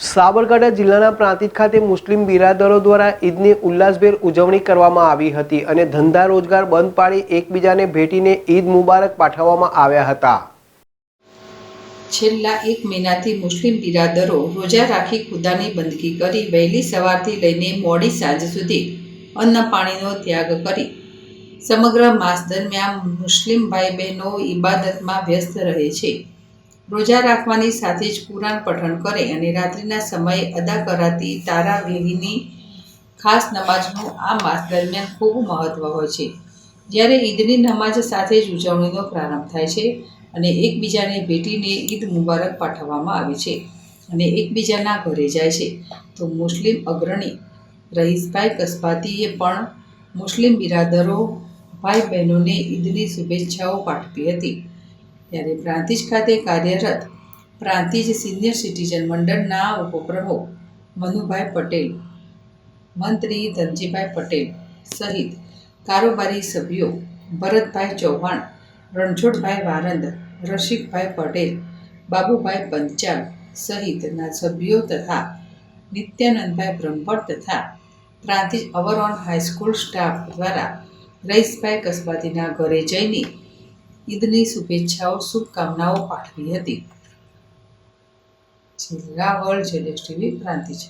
સાબરકાંઠા જિલ્લાના પ્રાંતિજ ખાતે મુસ્લિમ બિરાદરો દ્વારા ઈદની ઉલ્લાસભેર ઉજવણી કરવામાં આવી હતી અને ધંધા રોજગાર બંધ પાડી એકબીજાને ભેટીને ઈદ મુબારક પાઠવવામાં આવ્યા હતા। છેલ્લા એક મહિનાથી મુસ્લિમ બિરાદરો રોજા રાખી ખુદાની બંદગી કરી વહેલી સવારથી લઈને મોડી સાંજ સુધી અન્ન પાણીનો ત્યાગ કરી સમગ્ર માસ દરમિયાન મુસ્લિમ ભાઈ બહેનો ઇબાદતમાં વ્યસ્ત રહે છે। રોજા રાખવાની સાથે જ કુરાન પઠન કરે અને રાત્રિના સમયે અદા કરાતી તારાવીહની ખાસ નમાઝનું આ માસ દરમિયાન ખૂબ મહત્ત્વ હોય છે। જ્યારે ઈદની નમાઝ સાથે જ ઉજવણીનો પ્રારંભ થાય છે અને એકબીજાને ભેટીને ઈદ મુબારક પાઠવવામાં આવે છે અને એકબીજાના ઘરે જાય છે। તો મુસ્લિમ અગ્રણી રહીસભાઈ કસ્બાતીએ પણ મુસ્લિમ બિરાદરો ભાઈ બહેનોને ઈદની શુભેચ્છાઓ પાઠવી હતી। ત્યારે પ્રાંતિજ ખાતે કાર્યરત પ્રાંતિજ સિનિયર સિટીઝન મંડળના ઉપપ્રમુખ મનુભાઈ પટેલ, મંત્રી ધનજીભાઈ પટેલ સહિત કારોબારી સભ્યો ભરતભાઈ ચૌહાણ, રણછોડભાઈ વારંદ, રસિકભાઈ પટેલ, બાબુભાઈ પંચાલ સહિતના સભ્યો તથા નિત્યાનંદભાઈ બ્રહ્મભટ્ટ તથા પ્રાંતિજ અવરોન હાઈસ્કૂલ સ્ટાફ દ્વારા રહીસભાઈ કસ્બાતીના ઘરે જઈને ઈદની શુભેચ્છાઓ શુભકામનાઓ પાઠવી હતી। રાવલ જેડેશ ટીવી પ્રાંતિજ।